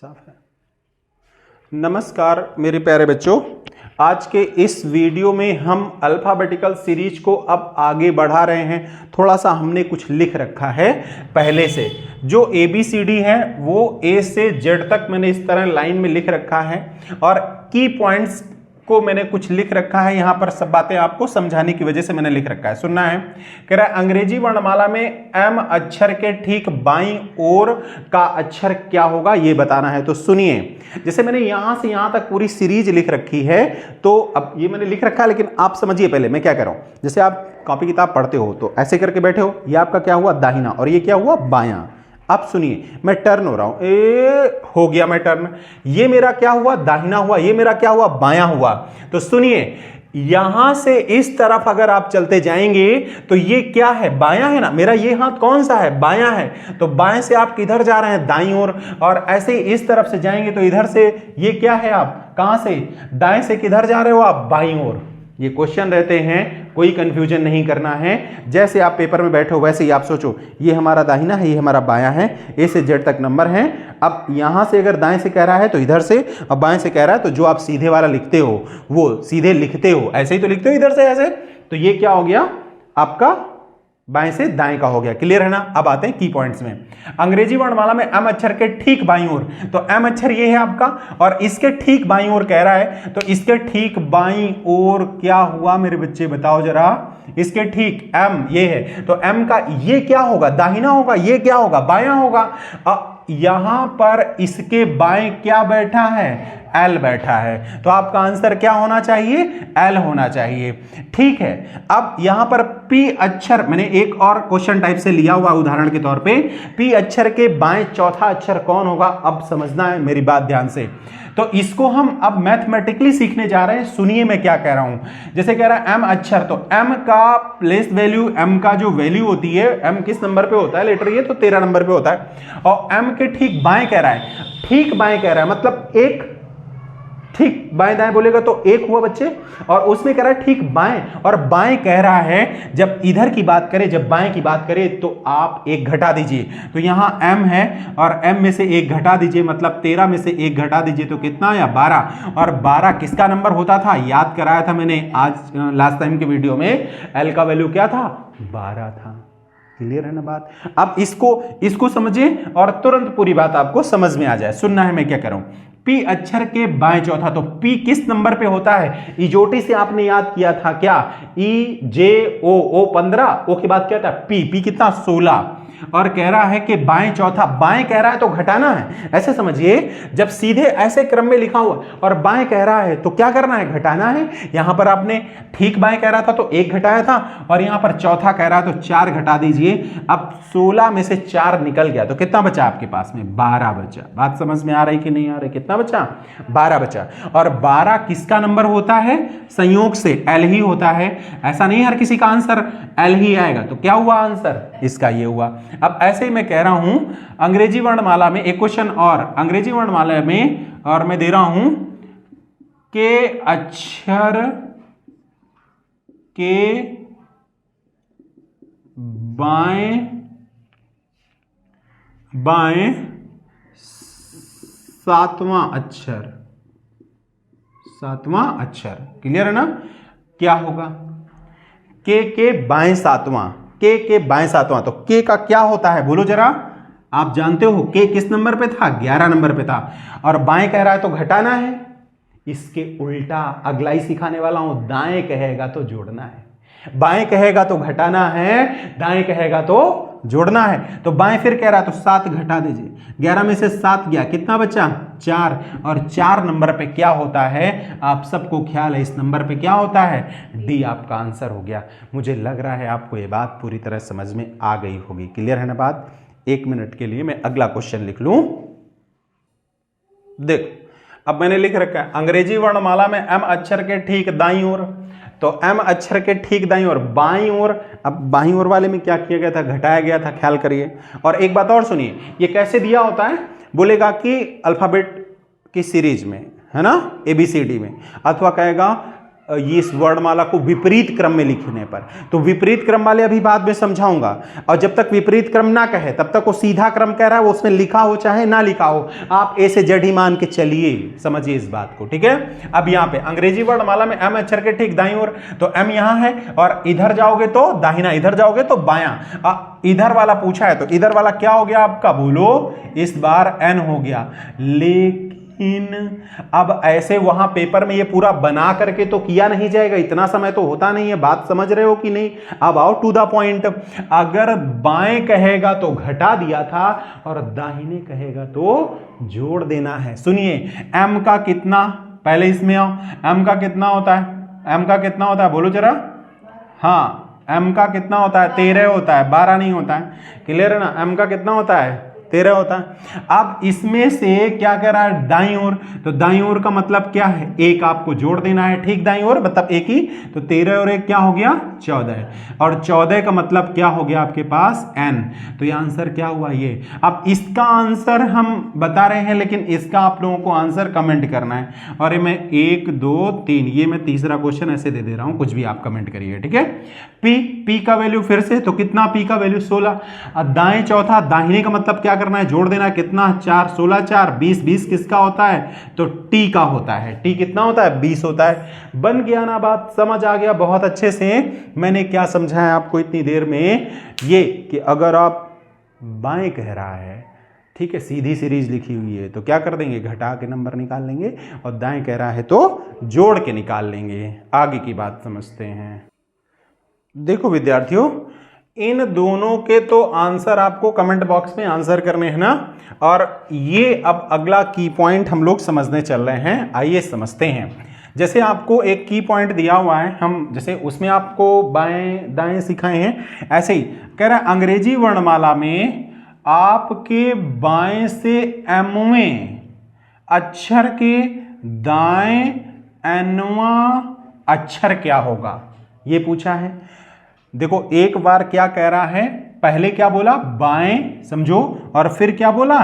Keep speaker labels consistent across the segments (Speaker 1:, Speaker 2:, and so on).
Speaker 1: साफ है। नमस्कार मेरे प्यारे बच्चों, आज के इस वीडियो में हम अल्फाबेटिकल सीरीज को अब आगे बढ़ा रहे हैं। थोड़ा सा हमने कुछ लिख रखा है पहले से। जो ABCD है वो A से Z तक मैंने इस तरह लाइन में लिख रखा है और की पॉइंट्स को मैंने कुछ लिख रखा है। यहां पर सब बातें आपको समझाने की वजह से मैंने लिख रखा है। सुनना है, कह रहा है अंग्रेजी वर्णमाला में M अक्षर के ठीक बाईं ओर का अक्षर क्या होगा ये बताना है। तो सुनिए, जैसे मैंने यहां से यहां तक पूरी सीरीज लिख रखी है, तो अब ये मैंने लिख रखा है, लेकिन आप समझिए पहले मैं क्या कर रहा हूं। जैसे आप कॉपी किताब पढ़ते हो तो ऐसे करके बैठे हो, ये आपका क्या हुआ दाहिना और ये क्या हुआ बायां। अब सुनिए, मैं टर्न हो रहा हूं, हो गया मैं टर्न। ये मेरा क्या हुआ दाहिना हुआ, ये मेरा क्या हुआ बायां हुआ। तो सुनिए, यहां से इस तरफ अगर आप चलते जाएंगे तो ये क्या है बायां है ना, मेरा ये हाथ कौन सा है बायां है। तो बाएं से आप किधर जा रहे हैं दाईं ओर, और ऐसे ही इस तरफ से जाएंगे तो इधर से ये क्या है, आप कहां से दाएं से किधर जा रहे हो आप बाईं ओर। ये क्वेश्चन रहते हैं, कोई कंफ्यूजन नहीं करना है। जैसे आप पेपर में बैठे हो वैसे ही आप सोचो, ये हमारा दाहिना है, ये हमारा बायां है, A से Z तक नंबर है। अब यहां से अगर दाएं से कह रहा है तो इधर से, अब बाएं से कह रहा है तो जो आप सीधे वाला लिखते हो वो सीधे लिखते हो, ऐसे ही तो लिखते हो इधर से ऐसे। तो ये क्या हो गया आपका बाएं से दाएं का हो गया। क्लियर है ना। अब आते हैं की पॉइंट्स में। अंग्रेजी वर्णमाला में M अक्षर के ठीक बाईं ओर, तो M अक्षर ये है आपका और इसके ठीक बाईं ओर कह रहा है, तो इसके ठीक बाईं ओर क्या हुआ मेरे बच्चे बताओ जरा। इसके ठीक M ये है, तो M का ये क्या होगा दाहिना होगा, ये क्या होगा बायां होगा। यहां पर इसके बाएं क्या बैठा है L बैठा है, तो आपका आंसर क्या होना चाहिए L होना चाहिए। ठीक है, अब यहां पर P अक्षर मैंने एक और क्वेश्चन टाइप से लिया हुआ उदाहरण के तौर पे। P अक्षर के बाएं चौथा अक्षर कौन होगा, अब समझना है मेरी बात ध्यान से। तो इसको हम अब मैथमेटिकली सीखने जा रहे हैं। सुनिए मैं क्या कह रहा हूं। जैसे कह रहा है M अक्षर, तो M का प्लेस वैल्यू, M का जो वैल्यू होती है, M किस नंबर पे होता है लेटर, ये तो 13 नंबर पे होता है। और M के ठीक बाएं कह रहा है, ठीक बाएं कह रहा है मतलब एक, ठीक बाएं दाएं बोलेगा तो एक हुआ बच्चे, और उसमें कह रहा है ठीक बाएं, और बाएं कह रहा है जब इधर की बात करें, जब बाएं की बात करें तो आप एक घटा दीजिए। तो यहां M है और M में से एक घटा दीजिए, मतलब 13 में से एक घटा दीजिए तो कितना आया 12। और 12 किसका नंबर होता था, याद कराया था मैंने आज लास्ट टाइम के वीडियो में। L का वैल्यू क्या था 12 था। क्लियर है ना बात। अब इसको समझिए और तुरंत पूरी बात आपको समझ में आ जाए। सुनना है मैं क्या कर रहा हूं। P अक्षर के बाएं चौथा, तो P किस नंबर पे होता है, इजोटी से आपने याद किया था क्या, EJO, O 15, O के बाद क्या था P कितना 16। और कह रहा है कि बाएं चौथा, बाएं कह रहा है तो घटाना है, ऐसे समझिए। जब सीधे ऐसे क्रम में लिखा हुआ और बाएं कह रहा है तो क्या करना है घटाना है। यहां पर आपने ठीक बाएं कह रहा था तो 1 घटाया था, और यहां पर चौथा कह रहा है तो 4 घटा दीजिए। अब 16 में से 4 निकल गया तो कितना बचा आपके पास में 12 बचा। बात समझ में आ रही कि नहीं आ रही, कितना बचा 12 बचा। और 12 किसका नंबर होता है, संयोग से L ही होता है। ऐसा नहीं हर किसी का आंसर L ही आएगा। तो क्या हुआ आंसर इसका ये हुआ। अब ऐसे ही मैं कह रहा हूं अंग्रेजी वर्णमाला में एक क्वेश्चन और, अंग्रेजी वर्णमाला में, और मैं दे रहा हूं के अक्षर के बाएं सातवां अक्षर। क्लियर है ना। क्या होगा के बाएं सातवां, के बाएं सातवां, तो के का क्या होता है बोलो जरा। आप जानते हो के किस नंबर पे था 11 नंबर पे था, और बाएं कह रहा है तो घटाना है। इसके उल्टा अगला ही सिखाने वाला हूं, दाएं कहेगा तो जोड़ना है, बाएं कहेगा तो घटाना है, दाएं कहेगा तो जोड़ना है। तो बाएं फिर कह रहा है तो 7 घटा दीजिए, 11 में से 7 गया, कितना बचा 4, और 4 नंबर पे क्या होता है आप सबको ख्याल है, इस नंबर पे क्या होता है D आपका आंसर हो गया। मुझे लग रहा है आपको ये बात पूरी तरह समझ में आ गई होगी। क्लियर है ना बात। 1 मिनट के लिए मैं अगला क्वेश्चन लिख लूं। देख अब मैंने लिख रखा है अंग्रेजी वर्णमाला में M अक्षर के ठीक दाईं ओर, तो M अक्षर के ठीक दाईं ओर बाईं ओर। अब बाईं ओर वाले में क्या किया गया था, घटाया गया था, ख्याल करिए। और एक बात और सुनिए, ये कैसे दिया होता है, बोलेगा कि अल्फाबेट की सीरीज में है ना ABCD में, अथवा कहेगा ये इस वर्णमाला को विपरीत क्रम में लिखने पर। तो विपरीत क्रम वाले अभी बाद में समझाऊंगा, और जब तक विपरीत क्रम ना कहे तब तक वो सीधा क्रम कह रहा है, वो उसमें लिखा हो चाहे ना लिखा हो, आप ए से जेड ही मान के चलिए, समझिए इस बात को, ठीक है। अब यहाँ पे अंग्रेजी वर्णमाला में एम अक्षर के ठीक दाईं ओर, तो एम यहाँ है, और इधर जाओगे तो दाहिना, इधर जाओगे तो बायां। इधर वाला पूछा है तो इधर वाला क्या हो गया आपका, बोलो, इस बार एन हो गया। लेकिन अब ऐसे वहां पेपर में ये पूरा बना करके तो किया नहीं जाएगा, इतना समय तो होता नहीं है, बात समझ रहे हो कि नहीं। अब आओ टू द पॉइंट। अगर बाएं कहेगा तो घटा दिया था, और दाहिने कहेगा तो जोड़ देना है। सुनिए, एम का कितना, पहले इसमें आओ, एम का कितना होता है, एम का कितना होता है, बोलो जरा। हाँ, एम का कितना होता है, 13 होता है, 12 नहीं होता है, क्लियर है ना। एम का कितना होता है, 13 होता है। अब इसमें से क्या कर रहा है, दाईं ओर, तो दाईं ओर का मतलब क्या है, एक आपको जोड़ देना है, ठीक, दाईं ओर मतलब एक ही, तो 13 और एक क्या हो गया, 14, और 14 का मतलब क्या हो गया आपके पास, n। तो ये आंसर क्या हुआ ये। अब इसका आंसर हम बता रहे हैं, लेकिन इसका आप लोगों को आंसर कमेंट करना है, और ये मैं 1 2 3 ये मैं तीसरा क्वेश्चन ऐसे दे रहा हूं, कुछ भी आप कमेंट करिए, ठीक है। p का वैल्यू फिर से, तो कितना p का वैल्यू 16, दाएं चौथा, दाहिने का मतलब क्या करना है, जोड़ देना है, कितना, 4, 16 4 20, 20 किसका होता है, तो t का होता है, t कितना होता है, 20 होता है। बन गया ना, बात समझ आ गया बहुत अच्छे से। मैंने क्या समझाया आपको इतनी देर में, ये कि अगर आप बाएं कह रहा है, ठीक है, सीधी सीरीज लिखी हुई है, तो क्या कर देंगे, घटा के नंबर निकाल लेंगे, और दाएं कह रहा है तो जोड़ के निकाल लेंगे। आगे की बात समझते हैं। देखो विद्यार्थियों, इन दोनों के तो आंसर आपको कमेंट बॉक्स में आंसर करने हैं ना, और ये अब अगला की पॉइंट हम लोग समझने चल रहे हैं। आइए समझते हैं। जैसे आपको एक की पॉइंट दिया हुआ है, हम जैसे उसमें आपको बाएं दाएं सिखाए हैं, ऐसे ही कह रहा है अंग्रेजी वर्णमाला में आपके बाएं से एमवें अक्षर के दाएं एनवा अक्षर क्या होगा, ये पूछा है। देखो एक बार क्या कह रहा है, पहले क्या बोला, बाएं, समझो, और फिर क्या बोला,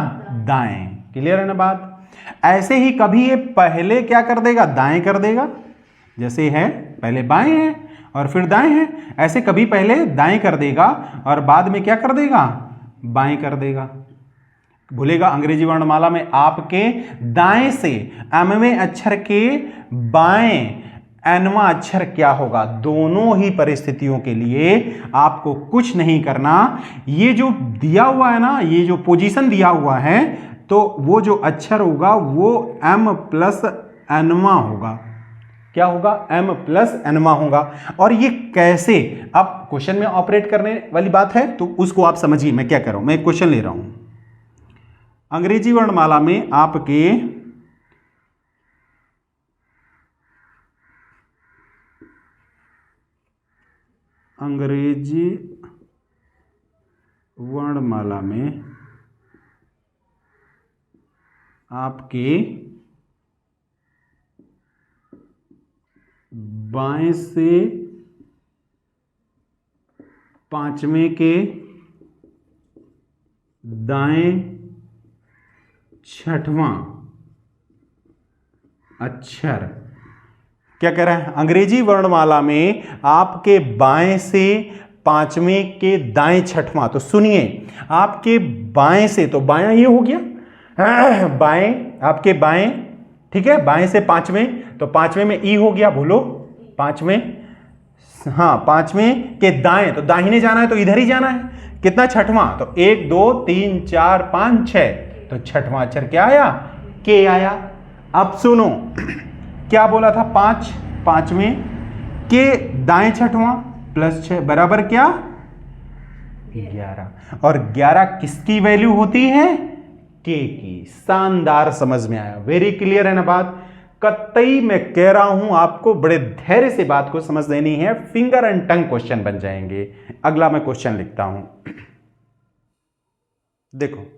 Speaker 1: दाएं, क्लियर है ना बात। ऐसे ही कभी ये पहले क्या कर देगा, दाएं कर देगा, जैसे है पहले बाएं है और फिर दाएं है, ऐसे कभी पहले दाएं कर देगा और बाद में क्या कर देगा, बाएं कर देगा। भूलेगा, अंग्रेजी वर्णमाला में आपके दाएं से एमवें अक्षर के बाएं एनवा अक्षर क्या होगा। दोनों ही परिस्थितियों के लिए आपको कुछ नहीं करना, ये जो दिया हुआ है ना, ये जो पोजीशन दिया हुआ है, तो वो जो अक्षर होगा वो m प्लस एनवा होगा। क्या होगा, m प्लस एनवा होगा। और ये कैसे, अब क्वेश्चन में ऑपरेट करने वाली बात है, तो उसको आप समझिए मैं क्या कर रहा हूं। मैं एक क्वेश्चन ले रहा हूं, अंग्रेजी वर्णमाला में आपके अंग्रेजी वर्णमाला में आपके बाएं से पांचवें के दाएं छठवां अक्षर क्या कह रहा है, अंग्रेजी वर्णमाला में आपके बाएं से पांचवें के दाएं छठवां। तो सुनिए, आपके बाएं से, तो बायां ये हो गया, बाएं आपके बाएं, ठीक है, बाएं से पांचवें, तो पांचवें में ई हो गया, बोलो पांचवें, हाँ पांचवें के दाएं, तो दाहिने जाना है तो इधर ही जाना है, कितना, छठवां, तो 1 2 3 4 5 6, तो छठवां अक्षर क्या आया, के आया। अब सुनो क्या बोला था, 5, पांचवें के दाएं छठवां प्लस 6 बराबर क्या, 11, और 11 किसकी वैल्यू होती है, के की। शानदार, समझ में आया, वेरी क्लियर है ना बात। कतई मैं कह रहा हूं आपको बड़े धैर्य से बात को समझ लेनी है, फिंगर एंड टंग क्वेश्चन बन जाएंगे। अगला मैं क्वेश्चन लिखता हूं, देखो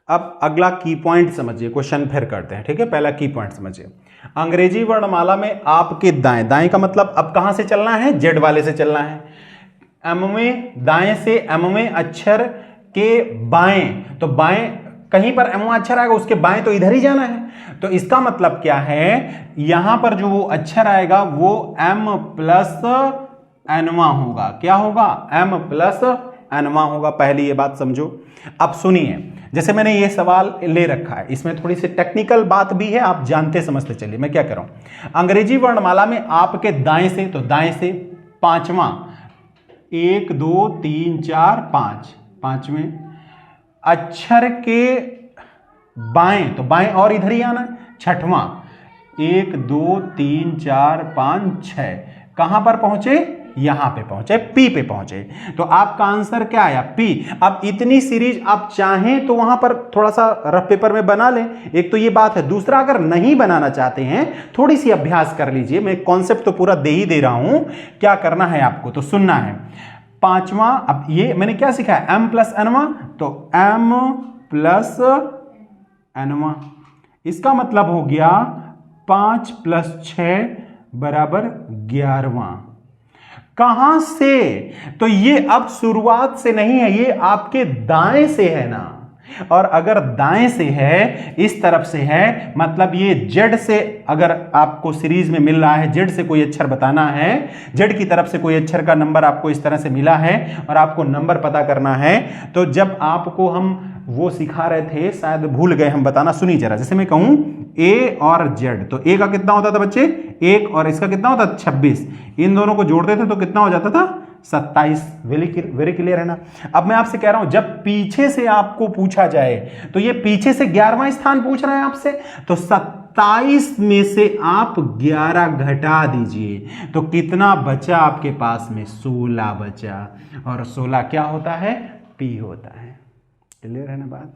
Speaker 1: अब अगला की पॉइंट समझिए, क्वेश्चन फिर करते हैं, ठीक है। पहला की पॉइंट समझिए, अंग्रेजी वर्णमाला में आपके दाएं, दाएं का मतलब अब कहां से चलना है, जेड वाले से चलना है, एमवें दाएं से एमवें अक्षर के बाएं, तो बाएं कहीं पर m अक्षर आएगा उसके बाएं तो इधर ही जाना है। तो इसका मतलब क्या है, यहां पर जो वो अक्षर आएगा वो m प्लस एनवा होगा। क्या होगा? m प्लस एनवा होगा। पहली ये बात समझो। अब सुनिए, जैसे मैंने ये सवाल ले रखा है, इसमें थोड़ी सी टेक्निकल बात भी है, आप जानते समझते चलिए मैं क्या कर रहा हूं। अंग्रेजी वर्णमाला में आपके दाएं से, तो दाएं से पांचवां, 1 2 3 4 5, पांचवें अक्षर के बाएं, तो बाएं और इधर ही आना है। छठवां, 1 2 3 4 5 6, कहां पर पहुंचे? यहां पे पहुंचे, पी पे पहुंचे। तो आपका आंसर क्या आया? पी। अब इतनी सीरीज आप चाहें तो वहां पर थोड़ा सा रफ पेपर में बना लें, एक तो ये बात है। दूसरा, अगर नहीं बनाना चाहते हैं थोड़ी सी अभ्यास कर लीजिए। मैं कॉन्सेप्ट तो पूरा दे ही दे रहा हूं, क्या करना है आपको तो सुनना है। पांचवा, अब ये मैंने क्या सीखा है? m प्लस एनवा, तो m प्लस एनवा, इसका मतलब हो गया 5 प्लस 6 बराबर 11वां। कहां से? तो ये अब शुरुआत से नहीं है, ये आपके दाएं से है ना। और अगर दाएं से है, इस तरफ से है, मतलब ये जेड से, अगर आपको सीरीज में मिल रहा है जेड से कोई अक्षर बताना है, जेड की तरफ से कोई अक्षर का नंबर आपको इस तरह से मिला है और आपको नंबर पता करना है, तो जब आपको हम वो सिखा रहे थे, शायद भूल गए हम बताना, सुनिए जरा। जैसे मैं कहूं ए और जेड, तो ए का कितना होता था बच्चे? 1, और इसका कितना होता था? 26। इन दोनों को जोड़ते थे तो कितना हो जाता था? 27। वेरी क्लियर है ना। अब मैं आपसे कह रहा हूं, जब पीछे से आपको पूछा जाए, तो ये पीछे से 11वां स्थान पूछ रहा है आपसे, तो 27 में से आप 11 घटा दीजिए, तो कितना बचा आपके पास में? 16 बचा। और 16 क्या होता है? पी होता है। क्लियर है ना बात?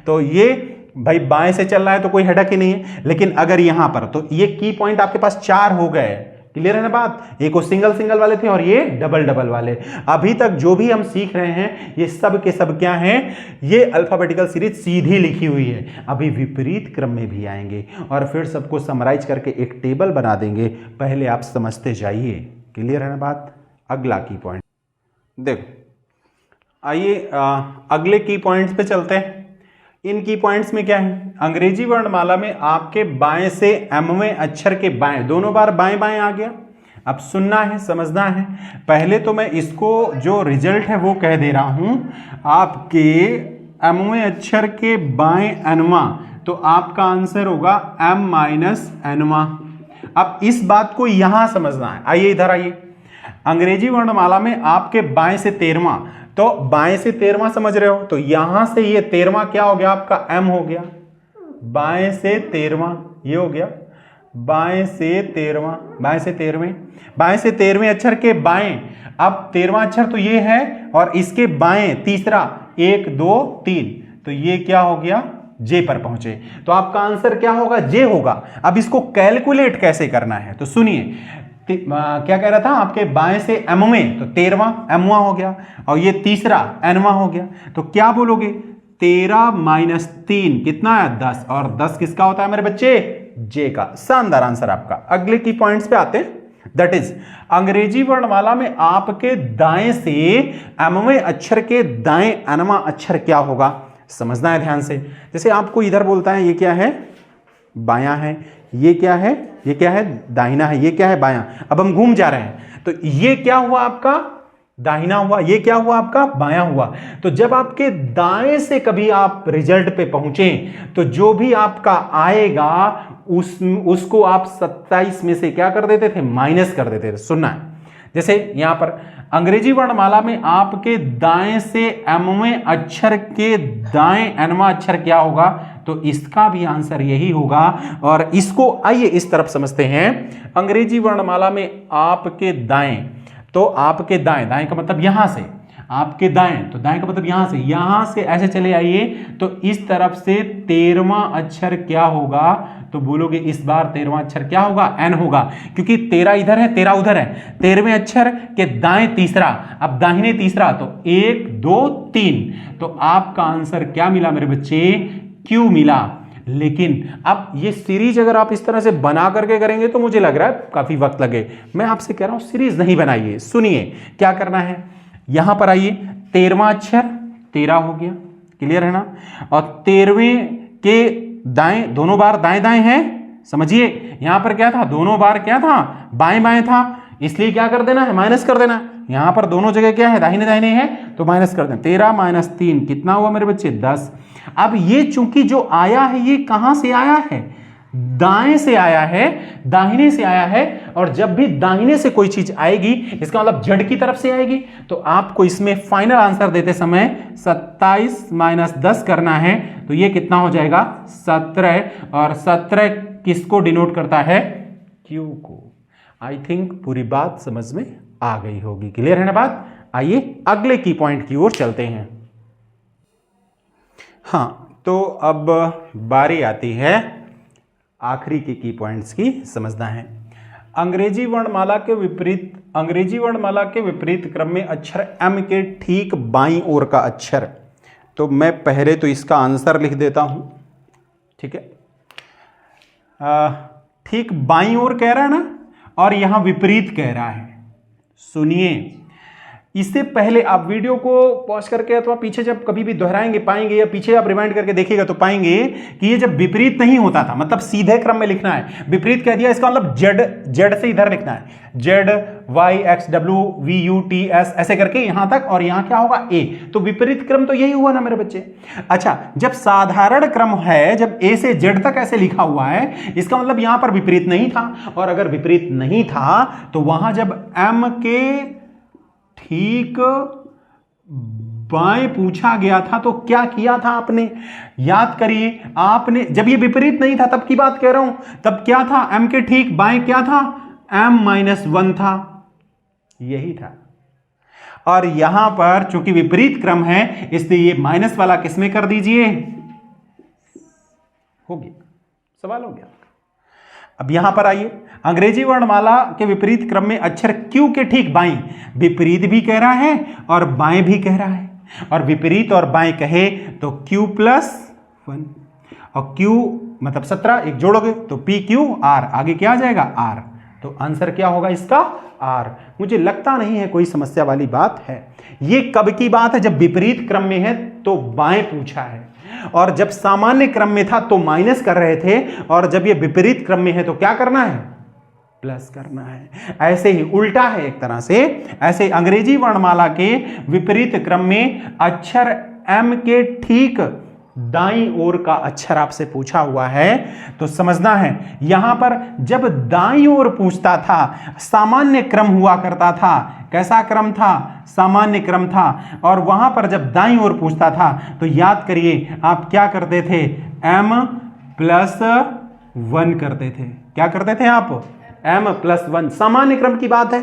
Speaker 1: तो ये भाई बाएं से चल रहा है तो कोई हेडक ही नहीं है, लेकिन अगर यहां पर, तो ये की पॉइंट आपके पास 4 हो गए। क्लियर है ना बात? एक वो सिंगल सिंगल वाले थे और ये डबल डबल वाले। अभी तक जो भी हम सीख रहे हैं ये सब के सब क्या हैं? ये अल्फाबेटिकल सीरीज सीधी लिखी हुई है। अभी विपरीत क्रम में भी आएंगे और फिर सबको समराइज करके एक टेबल बना देंगे। पहले आप समझते जाइए। क्लियर है ना बात? अगला की पॉइंट देखो, आइए अगले की पॉइंट्स पे चलते हैं। इन की पॉइंट्स में क्या है? अंग्रेजी वर्णमाला में आपके बाएं से एमवें अक्षर के बाएं, दोनों बार बाएं बाएं आ गया। अब सुनना है, समझना है। पहले तो मैं इसको जो रिजल्ट है वो कह दे रहा हूं। आपके एमवें अक्षर के बाएं एनवा, तो आपका आंसर होगा m माइनस एनवा। अब इस बात को यहां समझना है। आइए इधर आइए। अंग्रेजी वर्णमाला में आपके बाएं से 13वां, तो बाएं से 13वां समझ रहे हो, तो यहां से ये 13वां क्या हो गया? आपका m हो गया। बाएं से 13वां ये हो गया, बाएं से 13वां, बाएं से 13वें, बाएं से 13वें अक्षर के बाएं। अब 13वां अक्षर तो ये है और इसके बाएं तीसरा 1 2 3, तो ये क्या हो गया? जे पर पहुंचे। तो आपका आंसर क्या होगा? जे होगा। अब इसको कैलकुलेट कैसे करना है तो सुनिए। क्या कह रहा था? आपके बाएं से एमवें, तो 13वां एमवा हो गया और ये तीसरा एनवा हो गया। तो क्या बोलोगे? 13 माइनस 3 कितना है? 10। और 10 किसका होता है मेरे बच्चे? जे का। शानदार आंसर आपका। अगले की पॉइंट्स पे आते हैं। दैट इज अंग्रेजी वर्णमाला में आपके दाएं से एमवें अक्षर के दाएं एनवा अक्षर क्या होगा? समझना है ध्यान से। जैसे आपको इधर बोलता है ये क्या है? बायां है। ये क्या है? ये क्या है? दाहिना है। ये क्या है? बायां। अब हम घूम जा रहे हैं, तो ये क्या हुआ आपका? दाहिना हुआ। ये क्या हुआ आपका? बायां हुआ। तो जब आपके दाएं से कभी आप रिजल्ट पे पहुंचे, तो जो भी आपका आएगा उसको आप 27 में से क्या कर देते थे? माइनस कर देते थे। सुनना है, जैसे यहां पर अंग्रेजी वर्णमाला में आपके दाएं से एमवें अक्षर के दाएं एनवा अक्षर क्या होगा? तो इसका भी आंसर यही होगा। और इसको आइए इस तरफ समझते हैं। अंग्रेजी वर्णमाला में आपके दाएं, तो आपके दाएं, दाएं का मतलब यहां से, आपके दाएं, तो दाएं का मतलब यहां से ऐसे चले आइए, तो इस तरफ से 13वां अक्षर क्या होगा? तो बोलोगे इस बार 13वां अक्षर क्या होगा? एन होगा, क्योंकि 13 इधर है 13 उधर है। 13वें अक्षर के दाएं तीसरा, अब दाहिने तीसरा, तो 1 2 3, तो आपका आंसर क्या मिला मेरे बच्चे? क्यू मिला। लेकिन अब ये सीरीज अगर आप इस तरह से बना करके करेंगे तो मुझे लग रहा है काफी वक्त लगे। मैं आपसे कह रहा हूं सीरीज नहीं बनाइए। सुनिए क्या करना है। यहां पर आइए, 13वां अक्षर 13 हो गया। क्लियर है ना। और 13वें के दाएं, दोनों बार दाएं दाएं हैं, समझिए यहां पर क्या था, दोनों बार क्या था, बाएं बाएं था, इसलिए क्या कर देना है, माइनस कर देना। यहां पर दोनों जगह क्या है, दाहिने दाहिने है, तो माइनस कर देना। 13 माइनस 3 कितना हुआ मेरे बच्चे, 10। अब ये चूंकि जो आया है ये कहां से आया है, दाएं से आया है, दाहिने से आया है। और जब भी दाहिने से कोई चीज आएगी इसका मतलब जड़ की तरफ से आएगी। तो आपको इसमें फाइनल आंसर देते समय 27 माइनस 10 करना है, तो ये कितना हो जाएगा, 17। और 17 किसको डिनोट करता है, क्यू को। आई थिंक पूरी बात समझ में आ गई होगी, क्लियर है ना बात। आइए अगले की पॉइंट की ओर चलते हैं। हाँ, तो अब बारी आती है आखिरी के की पॉइंट्स की समझना है। अंग्रेजी वर्णमाला के विपरीत क्रम में अक्षर एम के ठीक बाईं ओर का अक्षर। तो मैं पहले तो इसका आंसर लिख देता हूं, ठीक है। ठीक बाईं ओर कह रहा है ना, और यहां विपरीत कह रहा है। सुनिए, इससे पहले आप वीडियो को पॉज करके अथवा पीछे जब कभी भी दोहराएंगे पाएंगे, या पीछे आप रिवाइंड करके देखिएगा तो पाएंगे कि ये जब विपरीत नहीं होता था, मतलब सीधे क्रम में लिखना है, विपरीत कह दिया इसका मतलब जेड से इधर लिखना है, Z Y X W V U T S ऐसे करके यहां तक, और यहां क्या होगा, ए। तो विपरीत क्रम तो यही हुआ ना मेरे बच्चे। अच्छा, जब साधारण क्रम है, जब ए से जेड तक ऐसे लिखा हुआ है, इसका मतलब यहां पर विपरीत नहीं था। और अगर विपरीत नहीं था तो वहां जब एम के ठीक बाएं पूछा गया था तो क्या किया था आपने, याद करिए। आपने जब ये विपरीत नहीं था तब की बात कह रहा हूं, तब क्या था, m के ठीक बाएं क्या था, m-1 था, यही था। और यहां पर चूंकि विपरीत क्रम है इसलिए ये माइनस वाला किसमें कर दीजिए, हो गया, सवाल हो गया। अब यहां पर आइए, अंग्रेजी वर्णमाला के विपरीत क्रम में अक्षर Q के ठीक बाईं, विपरीत भी कह रहा है और बाएं भी कह रहा है। और विपरीत और बाएं कहे तो Q+1, और Q मतलब 17, एक जोड़ोगे तो PQR, आगे क्या आ जाएगा, R। तो आंसर क्या होगा इसका, R। मुझे लगता नहीं है कोई समस्या वाली बात है। ये कब की बात है, जब विपरीत क्रम में है तो बाएं पूछा है, और जब सामान्य क्रम में था तो माइनस कर रहे थे, और जब ये विपरीत क्रम में है तो क्या करना है, प्लस करना है। ऐसे ही उल्टा है एक तरह से। ऐसे अंग्रेजी वर्णमाला के विपरीत क्रम में अक्षर एम के ठीक दाईं ओर का अक्षर आपसे पूछा हुआ है, तो समझना है यहां पर जब दाईं ओर पूछता था, सामान्य क्रम हुआ करता था। कैसा क्रम था, सामान्य क्रम था। और वहां पर जब दाईं ओर पूछता था तो याद करिए आप क्या करते थे, m+1 करते थे। क्या करते थे आप, m+1। सामान्य क्रम की बात है,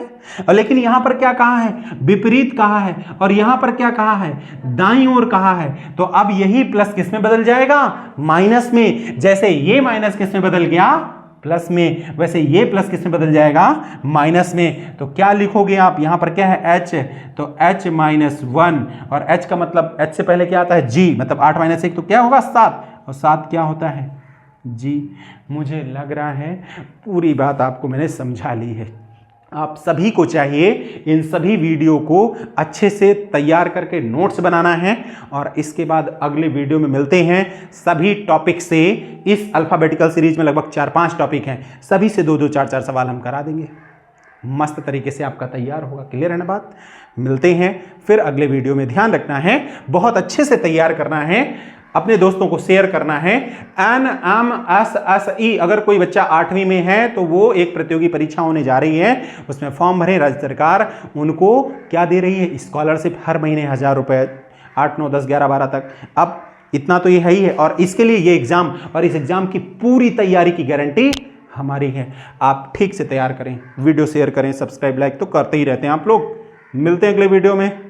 Speaker 1: लेकिन यहां पर क्या कहा है, विपरीत कहा है, और यहां पर क्या कहा है, दाईं ओर कहा है। तो अब यही प्लस किस में बदल जाएगा, माइनस में। जैसे ये माइनस किस में बदल गया, प्लस में, वैसे ये प्लस किस में बदल जाएगा, माइनस में। तो क्या लिखोगे आप, यहां पर क्या है, h, तो h-1, और h का मतलब, h से पहले क्या आता है, g, मतलब 8 - 1 तो क्या होगा, 7, और 7 क्या होता है, जी। मुझे लग रहा है पूरी बात आपको मैंने समझा ली है। आप सभी को चाहिए इन सभी वीडियो को अच्छे से तैयार करके नोट्स बनाना है, और इसके बाद अगले वीडियो में मिलते हैं सभी टॉपिक से। इस अल्फाबेटिकल सीरीज में लगभग 4-5 टॉपिक हैं, सभी से 2-2, 4-4 सवाल हम करा देंगे। मस्त तरीके से आपका तैयार होगा, क्लियर है ना बात। मिलते हैं फिर अगले वीडियो में। ध्यान रखना है, बहुत अच्छे से तैयार करना है, अपने दोस्तों को शेयर करना है। NMSSE अगर कोई बच्चा 8वीं में है तो वो एक प्रतियोगी परीक्षा होने जा रही है, उसमें फॉर्म भरें। राज्य सरकार उनको क्या दे रही है, स्कॉलरशिप हर महीने 1000 रुपए, 8, 9, 10, 11, 12 तक। अब इतना तो ये है ही है, और इसके लिए ये एग्जाम और इस एग्जाम की पूरी तैयारी की गारंटी हमारी है। आप ठीक से तैयार करें, वीडियो शेयर करें, सब्सक्राइब लाइक तो करते ही रहते हैं आप लोग। मिलते हैं अगले वीडियो में।